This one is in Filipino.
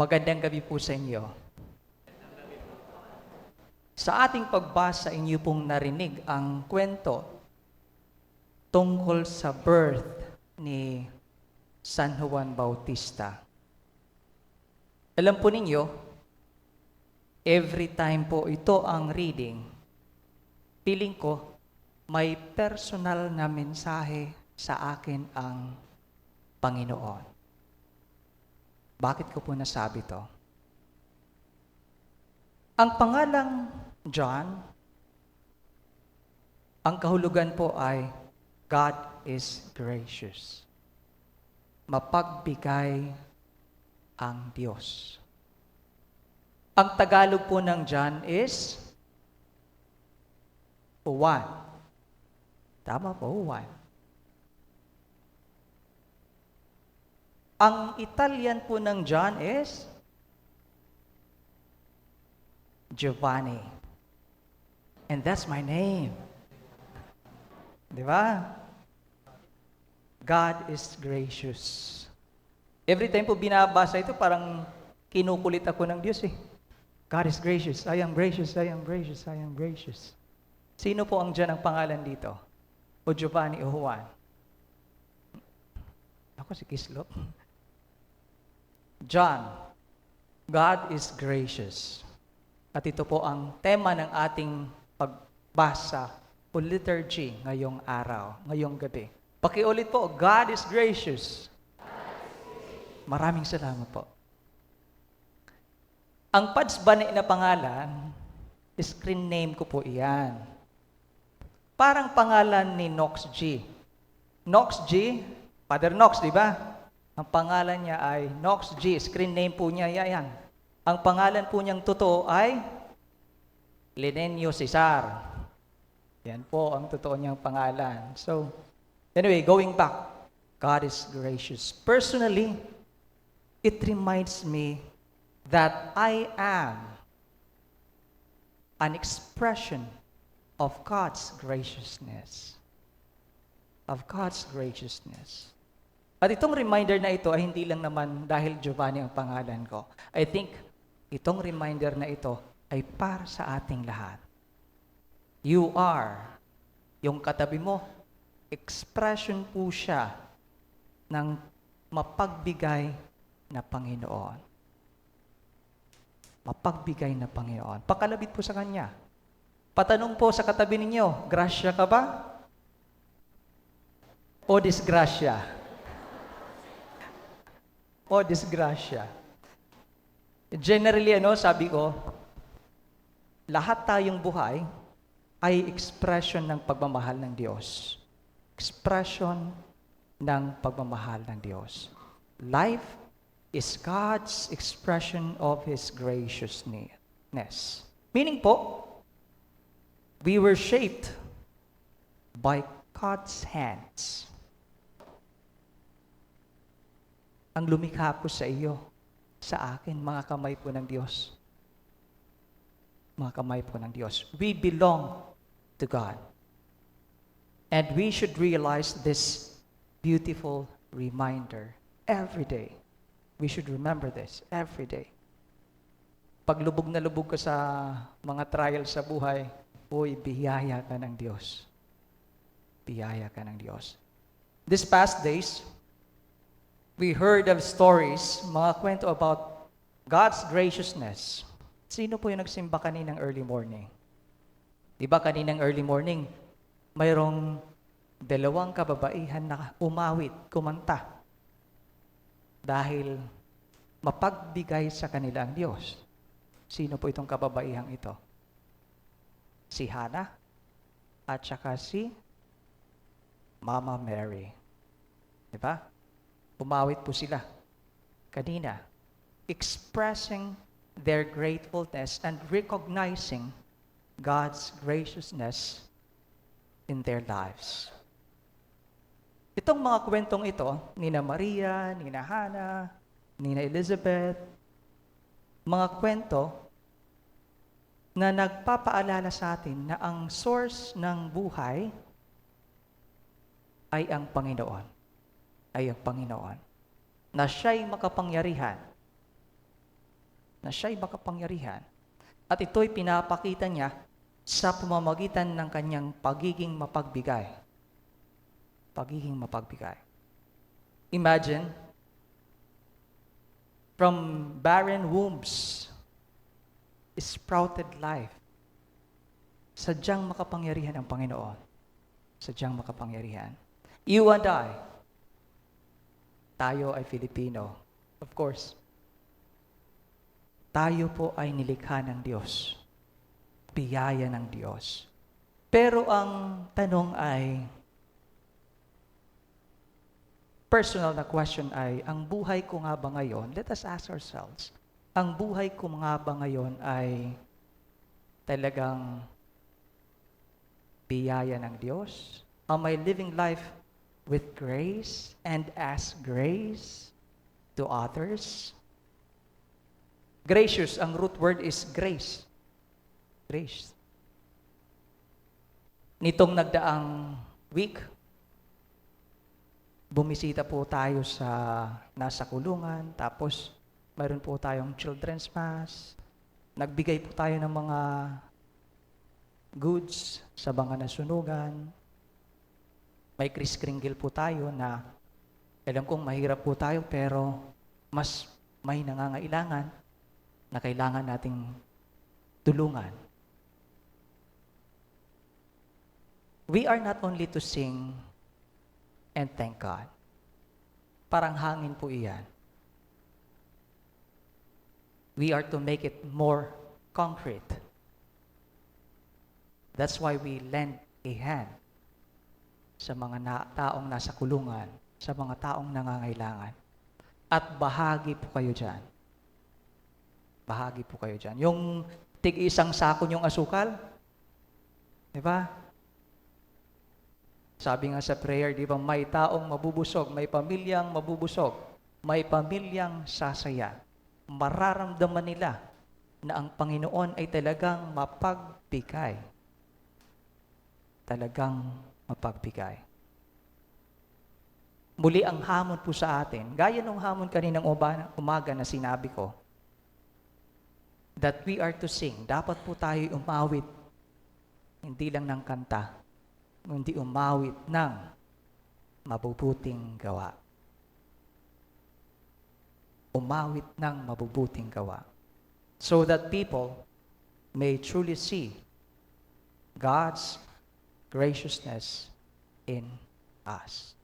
Magandang gabi po sa inyo. Sa ating pagbasa, inyo pong narinig ang kwento tungkol sa birth ni San Juan Bautista. Alam po ninyo, every time po ito ang reading, feeling ko may personal na mensahe sa akin ang Panginoon. Bakit ko po nasabi to? Ang pangalang John, ang kahulugan po ay God is gracious. Mapagbigay ang Diyos. Ang Tagalog po ng John is Juan. Tama po, Juan. Ang Italian po ng John is Giovanni. And that's my name. Di ba? God is gracious. Every time po binabasa ito, parang kinukulit ako ng Diyos eh. God is gracious. I am gracious, I am gracious, I am gracious. Sino po ang John ang pangalan dito? O Giovanni o Juan? Ako si Kislo. John, God is gracious. At ito po ang tema ng ating pagbasa o liturgy ngayong araw, ngayong gabi. Pakiulit po, God is gracious. Maraming salamat po. Ang padsbani na pangalan, screen name ko po iyan. Parang pangalan ni Knox G. Knox G, Father Knox, di ba? Ang pangalan niya ay Knox G. Screen name po niya yan. Ang pangalan po niyang totoo ay Lenenio Cesar. Yan po ang totoo niyang pangalan. So, anyway, going back, God is gracious. Personally, it reminds me that I am an expression of God's graciousness. Of God's graciousness. At itong reminder na ito ay hindi lang naman dahil Giovanni ang pangalan ko. I think itong reminder na ito ay para sa ating lahat. You are, yung katabi mo, expression po siya ng mapagbigay na Panginoon. Mapagbigay na Panginoon. Pakalabit po sa Kanya. Patanong po sa katabi ninyo, grasya ka ba? O disgrasya? O disgrasya? Generally, sabi ko, lahat tayong buhay ay expression ng pagmamahal ng Diyos. Expression ng pagmamahal ng Diyos. Life is God's expression of His graciousness. Meaning po, we were shaped by God's hands. Ang lumikha po sa iyo, sa akin, mga kamay po ng Diyos. Mga kamay po ng Diyos. We belong to God. And we should realize this beautiful reminder every day. We should remember this every day. Pag lubog na lubog ka sa mga trial sa buhay, uy, biyaya ka ng Diyos. Biyaya ka ng Diyos. These past days, we heard of stories, mga kwento about God's graciousness. Sino po yung nagsimba kaninang early morning? Diba kaninang early morning, mayroong dalawang kababaihan na umawit, kumanta. Dahil mapagbigay sa kanila ang Diyos. Sino po itong kababaihang ito? Si Hannah at saka si Mama Mary. Diba? Umawit po sila kanina, expressing their gratefulness and recognizing God's graciousness in their lives. Itong mga kwentong ito, nina Maria, nina Hannah, nina Elizabeth, mga kwento na nagpapaalala sa atin na ang source ng buhay ay ang Panginoon. Ay ang Panginoon. Na siya'y makapangyarihan na siya'y makapangyarihan. At ito'y pinapakita niya sa pamamagitan ng kanyang pagiging mapagbigay. Pagiging mapagbigay. Imagine, from barren wombs, sprouted life. Sadyang makapangyarihan ang Panginoon. Sadyang makapangyarihan. You and I, tayo ay Filipino. Of course, tayo po ay nilikha ng Diyos. Biyaya ng Diyos. Pero ang tanong ay, personal na question ay, ang buhay ko nga ba ngayon, let us ask ourselves, ang buhay ko nga ba ngayon ay talagang biyaya ng Diyos? Am I living life with grace and as grace to others? Gracious, ang root word is grace. Grace. Nitong nagdaang week, bumisita po tayo sa nasa kulungan, tapos mayroon po tayong children's mass. Nagbigay po tayo ng mga goods sa mga nasunugan. May Kris Kringle po tayo na alam kong mahirap po tayo pero mas may nangangailangan na kailangan nating tulungan. We are not only to sing and thank God. Parang hangin po iyan. We are to make it more concrete. That's why we lend a hand sa mga taong nasa kulungan, sa mga taong nangangailangan. At bahagi po kayo dyan. Bahagi po kayo dyan. Yung tig-isang sako niyong asukal, di ba? Sabi nga sa prayer, di ba, may taong mabubusog, may pamilyang mabubusog, may pamilyang sasaya. Mararamdaman nila na ang Panginoon ay talagang mapagbigay. Talagang mapagbigay. Muli ang hamon po sa atin, gaya ng hamon kaninang umaga na sinabi ko, that we are to sing. Dapat po tayo umawit, hindi lang ng kanta, kundi umawit ng mabubuting gawa. Umawit ng mabubuting gawa. So that people may truly see God's graciousness in us.